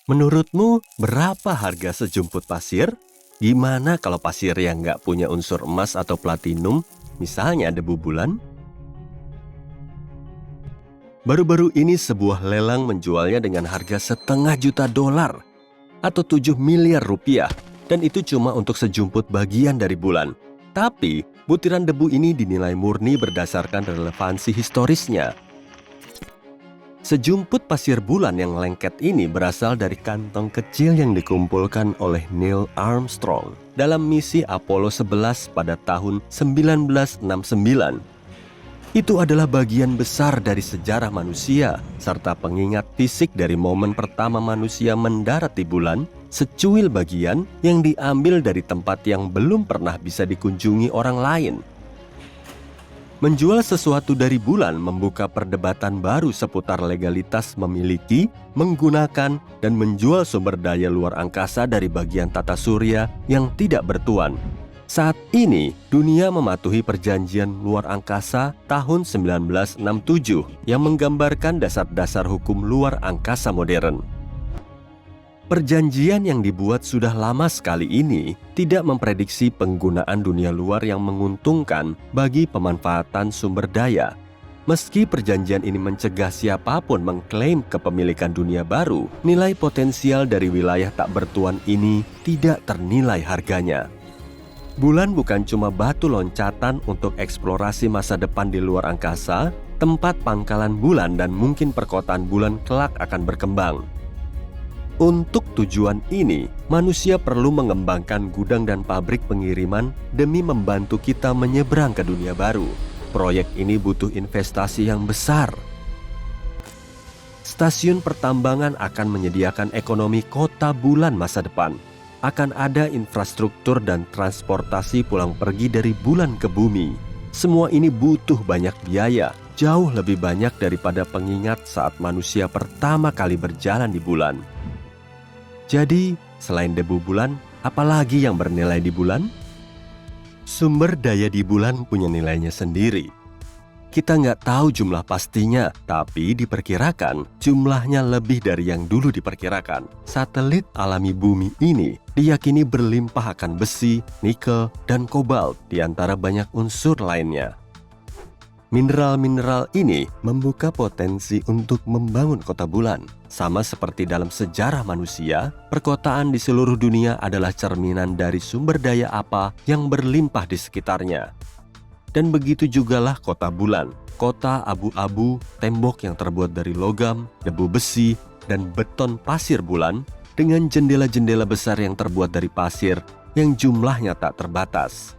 Menurutmu berapa harga sejumput pasir? Gimana kalau pasir yang nggak punya unsur emas atau platinum, misalnya debu bulan? Baru-baru ini sebuah lelang menjualnya dengan harga $500.000 atau 7 miliar rupiah, dan itu cuma untuk sejumput bagian dari bulan. Tapi, butiran debu ini dinilai murni berdasarkan relevansi historisnya. Sejumput pasir bulan yang lengket ini berasal dari kantong kecil yang dikumpulkan oleh Neil Armstrong dalam misi Apollo 11 pada tahun 1969. Itu adalah bagian besar dari sejarah manusia, serta pengingat fisik dari momen pertama manusia mendarat di bulan, secuil bagian yang diambil dari tempat yang belum pernah bisa dikunjungi orang lain. Menjual sesuatu dari bulan membuka perdebatan baru seputar legalitas memiliki, menggunakan, dan menjual sumber daya luar angkasa dari bagian tata surya yang tidak bertuan. Saat ini, dunia mematuhi perjanjian luar angkasa tahun 1967 yang menggambarkan dasar-dasar hukum luar angkasa modern. Perjanjian yang dibuat sudah lama sekali ini tidak memprediksi penggunaan dunia luar yang menguntungkan bagi pemanfaatan sumber daya. Meski perjanjian ini mencegah siapapun mengklaim kepemilikan dunia baru, nilai potensial dari wilayah tak bertuan ini tidak ternilai harganya. Bulan bukan cuma batu loncatan untuk eksplorasi masa depan di luar angkasa, tempat pangkalan bulan dan mungkin perkotaan bulan kelak akan berkembang. Untuk tujuan ini, manusia perlu mengembangkan gudang dan pabrik pengiriman demi membantu kita menyeberang ke dunia baru. Proyek ini butuh investasi yang besar. Stasiun pertambangan akan menyediakan ekonomi kota bulan masa depan. Akan ada infrastruktur dan transportasi pulang pergi dari bulan ke bumi. Semua ini butuh banyak biaya, jauh lebih banyak daripada pengingat saat manusia pertama kali berjalan di bulan. Jadi, selain debu bulan, apalagi yang bernilai di bulan? Sumber daya di bulan punya nilainya sendiri. Kita nggak tahu jumlah pastinya, tapi diperkirakan jumlahnya lebih dari yang dulu diperkirakan. Satelit alami bumi ini diyakini berlimpah akan besi, nikel, dan kobalt di antara banyak unsur lainnya. Mineral-mineral ini membuka potensi untuk membangun kota bulan. Sama seperti dalam sejarah manusia, perkotaan di seluruh dunia adalah cerminan dari sumber daya apa yang berlimpah di sekitarnya. Dan begitu jugalah kota bulan, kota abu-abu, tembok yang terbuat dari logam, debu besi, dan beton pasir bulan, dengan jendela-jendela besar yang terbuat dari pasir yang jumlahnya tak terbatas.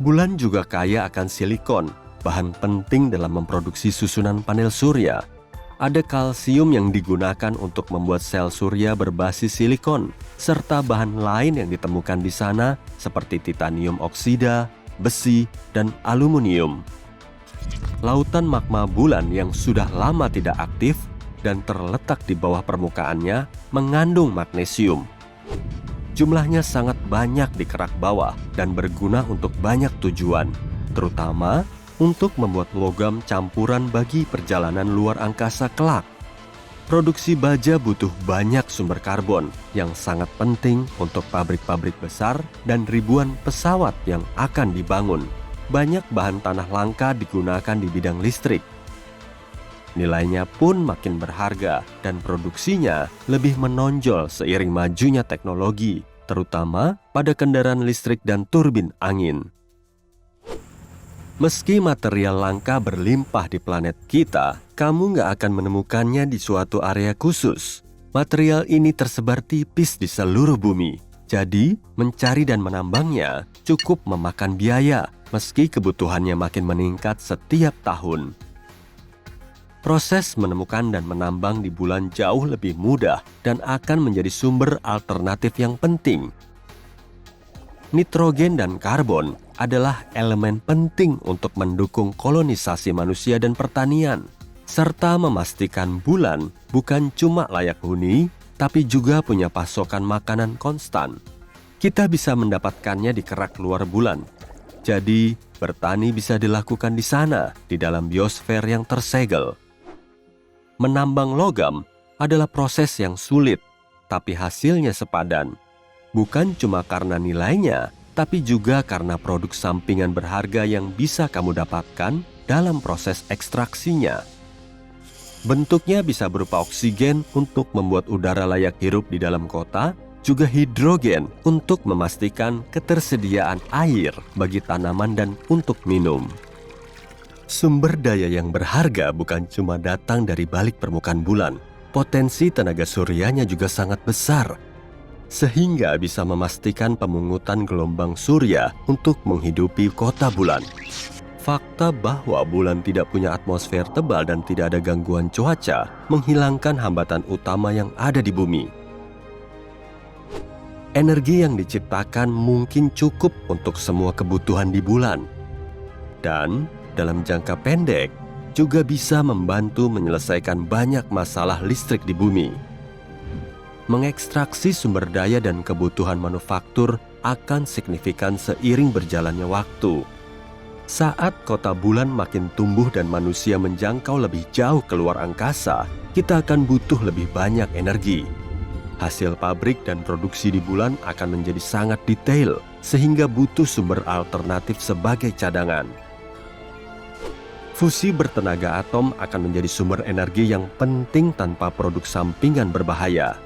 Bulan juga kaya akan silikon, bahan penting dalam memproduksi susunan panel surya. Ada kalsium yang digunakan untuk membuat sel surya berbasis silikon, serta bahan lain yang ditemukan di sana seperti titanium oksida, besi, dan aluminium. Lautan magma bulan yang sudah lama tidak aktif dan terletak di bawah permukaannya mengandung magnesium. Jumlahnya sangat banyak di kerak bawah dan berguna untuk banyak tujuan, terutama untuk membuat logam campuran bagi perjalanan luar angkasa kelak. Produksi baja butuh banyak sumber karbon yang sangat penting untuk pabrik-pabrik besar dan ribuan pesawat yang akan dibangun. Banyak bahan tanah langka digunakan di bidang listrik. Nilainya pun makin berharga dan produksinya lebih menonjol seiring majunya teknologi, terutama pada kendaraan listrik dan turbin angin. Meski material langka berlimpah di planet kita, kamu nggak akan menemukannya di suatu area khusus. Material ini tersebar tipis di seluruh bumi. Jadi, mencari dan menambangnya cukup memakan biaya, meski kebutuhannya makin meningkat setiap tahun. Proses menemukan dan menambang di bulan jauh lebih mudah dan akan menjadi sumber alternatif yang penting. Nitrogen dan karbon adalah elemen penting untuk mendukung kolonisasi manusia dan pertanian, serta memastikan bulan bukan cuma layak huni, tapi juga punya pasokan makanan konstan. Kita bisa mendapatkannya di kerak luar bulan. Jadi, bertani bisa dilakukan di sana, di dalam biosfer yang tersegel. Menambang logam adalah proses yang sulit, tapi hasilnya sepadan. Bukan cuma karena nilainya, tapi juga karena produk sampingan berharga yang bisa kamu dapatkan dalam proses ekstraksinya. Bentuknya bisa berupa oksigen untuk membuat udara layak hirup di dalam kota, juga hidrogen untuk memastikan ketersediaan air bagi tanaman dan untuk minum. Sumber daya yang berharga bukan cuma datang dari balik permukaan bulan. Potensi tenaga suryanya juga sangat besar, sehingga bisa memastikan pemungutan gelombang surya untuk menghidupi kota bulan. Fakta bahwa bulan tidak punya atmosfer tebal dan tidak ada gangguan cuaca menghilangkan hambatan utama yang ada di bumi. Energi yang diciptakan mungkin cukup untuk semua kebutuhan di bulan. Dan dalam jangka pendek, juga bisa membantu menyelesaikan banyak masalah listrik di bumi. Mengekstraksi sumber daya dan kebutuhan manufaktur akan signifikan seiring berjalannya waktu. Saat kota bulan makin tumbuh dan manusia menjangkau lebih jauh keluar angkasa, kita akan butuh lebih banyak energi. Hasil pabrik dan produksi di bulan akan menjadi sangat detail, sehingga butuh sumber alternatif sebagai cadangan. Fusi bertenaga atom akan menjadi sumber energi yang penting tanpa produk sampingan berbahaya.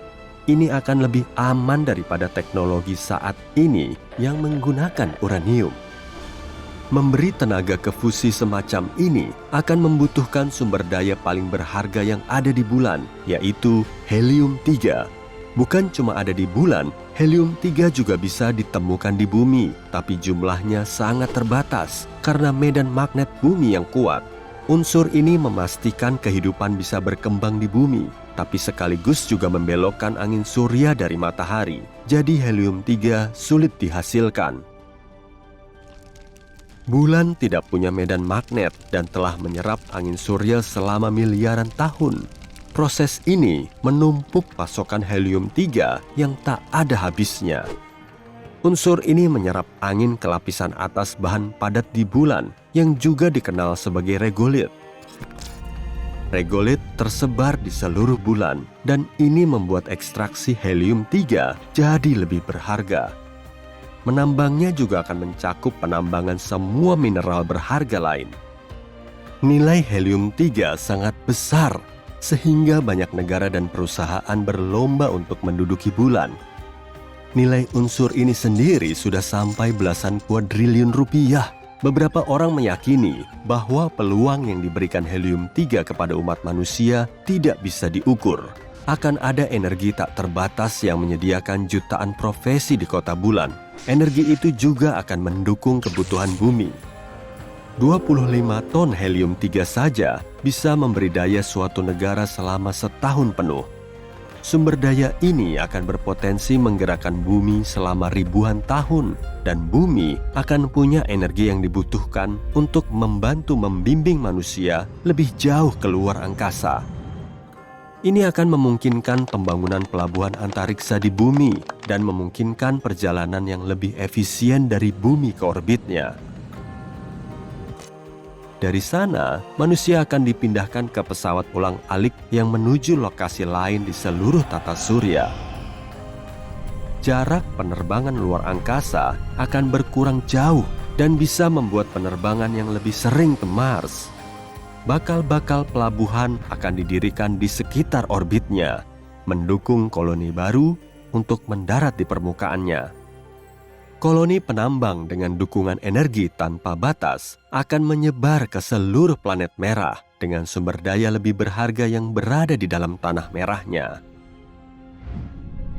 Ini akan lebih aman daripada teknologi saat ini yang menggunakan uranium. Memberi tenaga ke fusi semacam ini akan membutuhkan sumber daya paling berharga yang ada di bulan, yaitu helium-3. Bukan cuma ada di bulan, helium-3 juga bisa ditemukan di bumi, tapi jumlahnya sangat terbatas karena medan magnet bumi yang kuat. Unsur ini memastikan kehidupan bisa berkembang di bumi, tapi sekaligus juga membelokkan angin surya dari matahari. Jadi helium-3 sulit dihasilkan. Bulan tidak punya medan magnet dan telah menyerap angin surya selama miliaran tahun. Proses ini menumpuk pasokan helium-3 yang tak ada habisnya. Unsur ini menyerap angin ke lapisan atas bahan padat di bulan yang juga dikenal sebagai regolit. Regolit tersebar di seluruh bulan dan ini membuat ekstraksi helium-3 jadi lebih berharga. Menambangnya juga akan mencakup penambangan semua mineral berharga lain. Nilai helium-3 sangat besar, sehingga banyak negara dan perusahaan berlomba untuk menduduki bulan. Nilai unsur ini sendiri sudah sampai belasan kuadriliun rupiah. Beberapa orang meyakini bahwa peluang yang diberikan helium-3 kepada umat manusia tidak bisa diukur. Akan ada energi tak terbatas yang menyediakan jutaan profesi di kota bulan. Energi itu juga akan mendukung kebutuhan bumi. 25 ton helium-3 saja bisa memberi daya suatu negara selama setahun penuh. Sumber daya ini akan berpotensi menggerakkan bumi selama ribuan tahun, dan bumi akan punya energi yang dibutuhkan untuk membantu membimbing manusia lebih jauh keluar angkasa. Ini akan memungkinkan pembangunan pelabuhan antariksa di bumi dan memungkinkan perjalanan yang lebih efisien dari bumi ke orbitnya. Dari sana, manusia akan dipindahkan ke pesawat ulang-alik yang menuju lokasi lain di seluruh tata surya. Jarak penerbangan luar angkasa akan berkurang jauh dan bisa membuat penerbangan yang lebih sering ke Mars. Bakal-bakal pelabuhan akan didirikan di sekitar orbitnya, mendukung koloni baru untuk mendarat di permukaannya. Koloni penambang dengan dukungan energi tanpa batas akan menyebar ke seluruh planet merah dengan sumber daya lebih berharga yang berada di dalam tanah merahnya.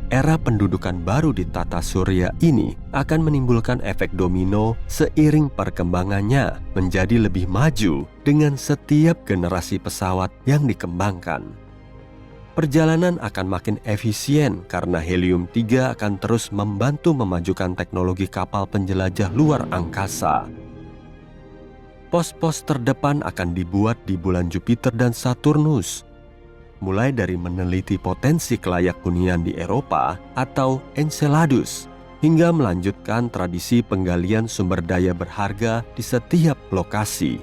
Era pendudukan baru di tata surya ini akan menimbulkan efek domino seiring perkembangannya menjadi lebih maju dengan setiap generasi pesawat yang dikembangkan. Perjalanan akan makin efisien karena helium-3 akan terus membantu memajukan teknologi kapal penjelajah luar angkasa. Pos-pos terdepan akan dibuat di bulan Jupiter dan Saturnus, mulai dari meneliti potensi kelayak hunian di Eropa atau Enceladus, hingga melanjutkan tradisi penggalian sumber daya berharga di setiap lokasi.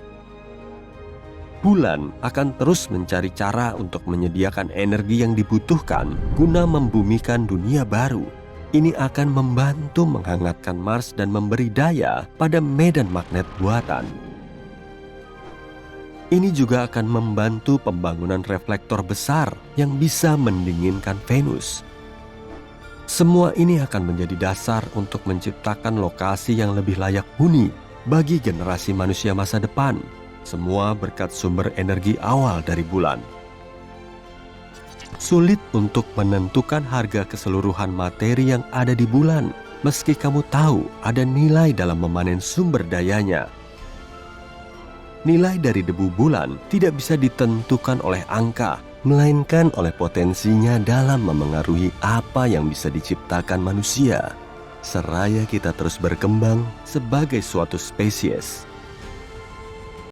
Bulan akan terus mencari cara untuk menyediakan energi yang dibutuhkan guna membumikan dunia baru. Ini akan membantu menghangatkan Mars dan memberi daya pada medan magnet buatan. Ini juga akan membantu pembangunan reflektor besar yang bisa mendinginkan Venus. Semua ini akan menjadi dasar untuk menciptakan lokasi yang lebih layak huni bagi generasi manusia masa depan. Semua berkat sumber energi awal dari bulan. Sulit untuk menentukan harga keseluruhan materi yang ada di bulan, meski kamu tahu ada nilai dalam memanen sumber dayanya. Nilai dari debu bulan tidak bisa ditentukan oleh angka, melainkan oleh potensinya dalam memengaruhi apa yang bisa diciptakan manusia, seraya kita terus berkembang sebagai suatu spesies.